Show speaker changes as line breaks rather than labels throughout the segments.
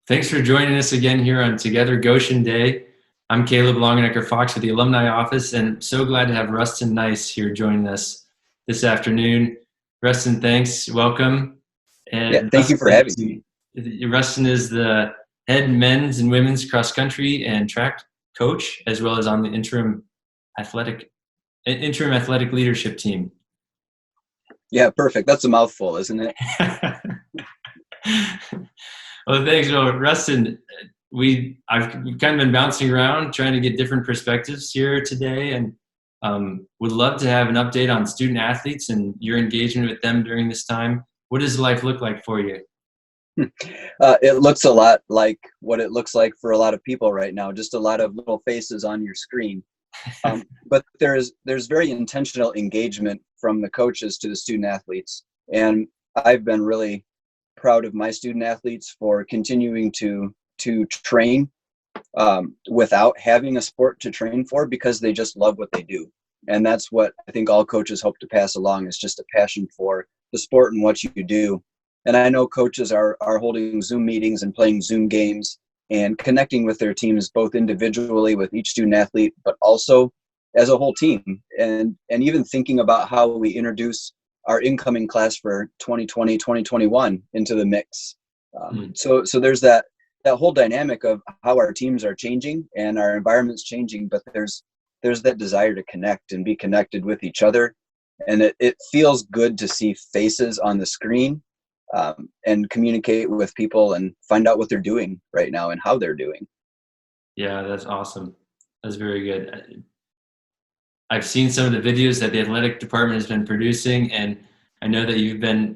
Thanks for joining us again here on Together Goshen Day. I'm Caleb Longenecker-Fox with the Alumni Office, and so glad to have Rustin Nyce here joining us this afternoon. Rustin, thanks. Welcome.
Yeah,
And
thank you for having me.
Rustin is the head men's and women's cross country and track coach, as well as on the athletic leadership team.
Yeah, perfect. That's a mouthful, isn't it?
Well, thanks. Well, Rustin, we've kind of been bouncing around trying to get different perspectives here today, and would love to have an update on student athletes and your engagement with them during this time. What does life look like for you?
It looks a lot like what it looks like for a lot of people right now, just a lot of little faces on your screen. But there's very intentional engagement from the coaches to the student athletes. And I've been really proud of my student athletes for continuing to train without having a sport to train for, because they just love what they do. And that's what I think all coaches hope to pass along, is just a passion for the sport and what you do. And I know coaches are holding Zoom meetings and playing Zoom games and connecting with their teams, both individually with each student athlete, but also as a whole team. And even thinking about how we introduce our incoming class for 2020, 2021 into the mix. So there's that whole dynamic of how our teams are changing and our environment's changing, but there's that desire to connect and be connected with each other. And it feels good to see faces on the screen, and communicate with people and find out what they're doing right now and how they're doing.
Yeah, that's awesome. That's very good. I've seen some of the videos that the athletic department has been producing, and I know that you've been,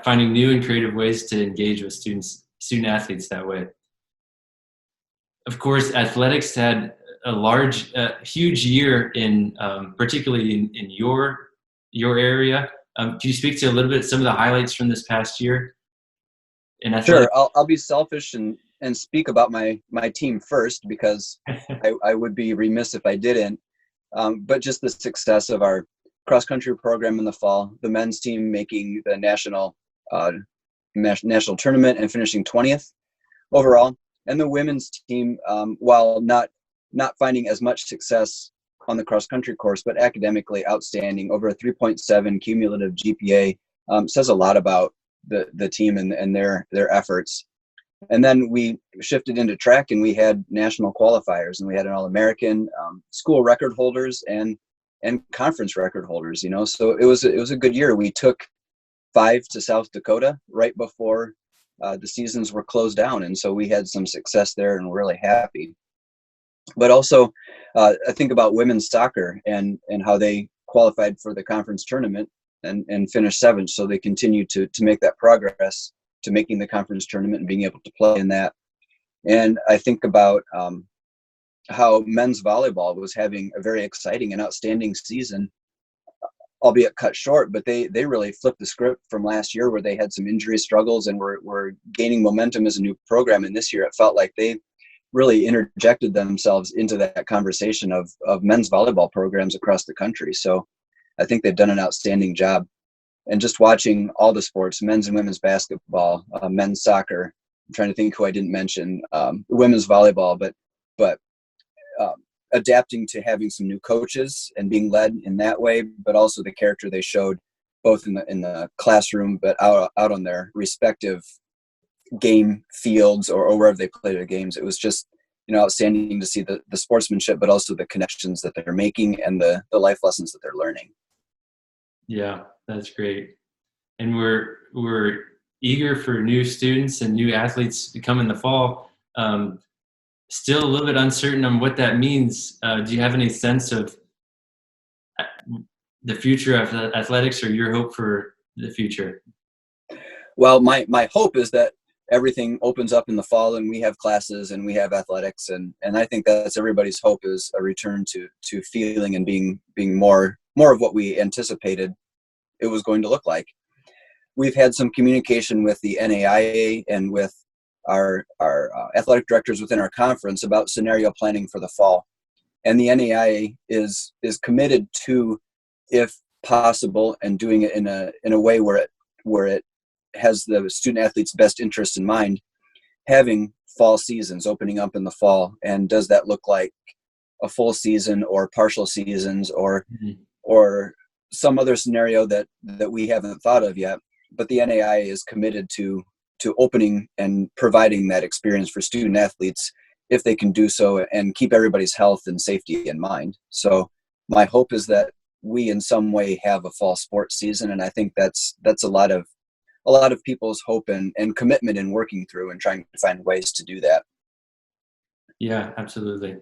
finding new and creative ways to engage with student athletes that way. Of course, athletics had a huge year in, particularly in your area. Can you speak to a little bit some of the highlights from this past year in athletics?
Sure, I'll be selfish and speak about my team first, because I would be remiss if I didn't. But just the success of our cross country program in the fall, the men's team making the national tournament and finishing 20th overall, and the women's team, while not finding as much success on the cross country course, but academically outstanding, over a 3.7 cumulative GPA, says a lot about the team and their efforts. And then we shifted into track, and we had national qualifiers, and we had an All-American, school record holders and conference record holders. So it was a good year. We took 5 to South Dakota right before the seasons were closed down, and so we had some success there, and we're really happy. But also, I think about women's soccer and how they qualified for the conference tournament and finished 7th. So they continue to make that progress to making the conference tournament and being able to play in that. And I think about how men's volleyball was having a very exciting and outstanding season, albeit cut short, but they really flipped the script from last year, where they had some injury struggles and were gaining momentum as a new program. And this year it felt like they really interjected themselves into that conversation of men's volleyball programs across the country. So I think they've done an outstanding job. And just watching all the sports, men's and women's basketball, men's soccer, I'm trying to think who I didn't mention, women's volleyball, but adapting to having some new coaches and being led in that way, but also the character they showed both in the classroom, but out on their respective game fields or wherever they play their games. It was just outstanding to see the sportsmanship, but also the connections that they're making and the life lessons that they're learning.
Yeah, that's great. And we're eager for new students and new athletes to come in the fall. Still a little bit uncertain on what that means. Do you have any sense of the future of athletics, or your hope for the future?
Well, my hope is that everything opens up in the fall and we have classes and we have athletics. And I think that's everybody's hope, is a return to feeling and being more of what we anticipated it was going to look like. We've had some communication with the NAIA and with our athletic directors within our conference about scenario planning for the fall. And the NAIA is committed to, if possible, and doing it in a way where it has the student athlete's best interest in mind, having fall seasons opening up in the fall, and does that look like a full season or partial seasons or some other scenario that we haven't thought of yet. But the NAI is committed to opening and providing that experience for student athletes if they can do so and keep everybody's health and safety in mind. So my hope is that we in some way have a fall sports season, and I think that's a lot of people's hope and commitment in working through and trying to find ways to do that.
Yeah, absolutely.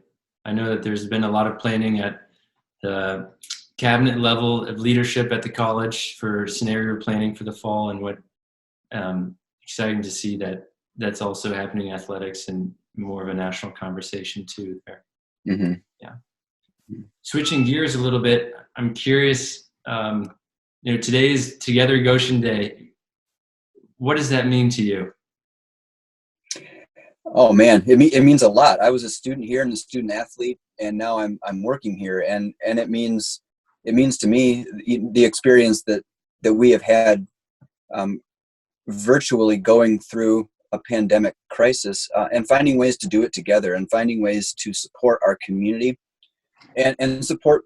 I know that there's been a lot of planning at the cabinet level of leadership at the college for scenario planning for the fall, and what exciting to see that that's also happening in athletics and more of a national conversation too there.
Mm-hmm.
Yeah. Switching gears a little bit, I'm curious, today is Together Goshen Day. What does that mean to you?
Oh man, it means a lot. I was a student here and a student athlete, and now I'm working here, and it means to me the experience that we have had virtually going through a pandemic crisis, and finding ways to do it together, and finding ways to support our community and support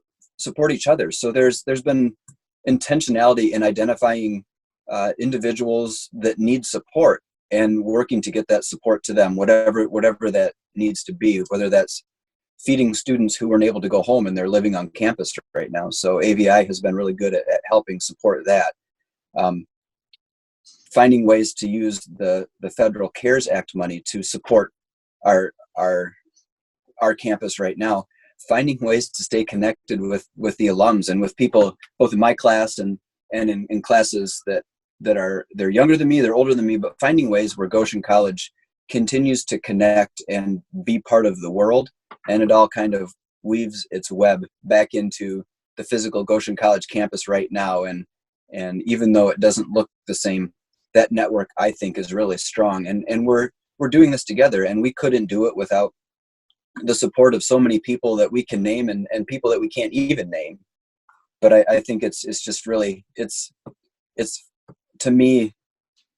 each other. So there's been intentionality in identifying individuals that need support and working to get that support to them, whatever that needs to be, whether that's feeding students who weren't able to go home and they're living on campus right now. So AVI has been really good at helping support that. Finding ways to use the Federal CARES Act money to support our campus right now. Finding ways to stay connected with the alums and with people both in my class and in classes they're younger than me, they're older than me, but finding ways where Goshen College continues to connect and be part of the world, and it all kind of weaves its web back into the physical Goshen College campus right now. And even though it doesn't look the same, that network I think is really strong, and we're doing this together, and we couldn't do it without the support of so many people that we can name and people that we can't even name. But I think it's just really it's to me,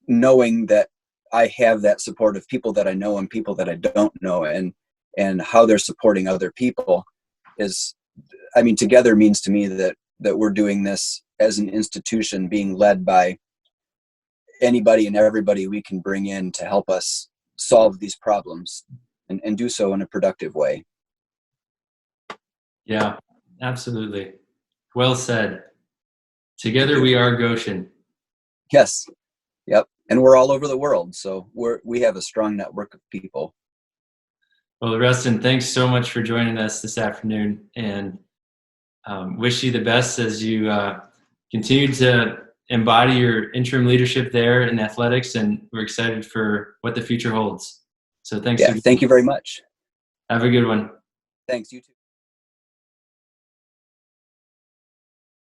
knowing that I have that support of people that I know and people that I don't know, and how they're supporting other people is, I mean, together means to me that we're doing this as an institution being led by anybody and everybody we can bring in to help us solve these problems and do so in a productive way.
Yeah, absolutely. Well said. Together we are Goshen.
Yes. Yep. And we're all over the world. So we have a strong network of people.
Well, Rustin, thanks so much for joining us this afternoon, and wish you the best as you continue to embody your interim leadership there in athletics, and we're excited for what the future holds. So thanks.
Yeah, thank you very much.
Have a good one.
Thanks, you too.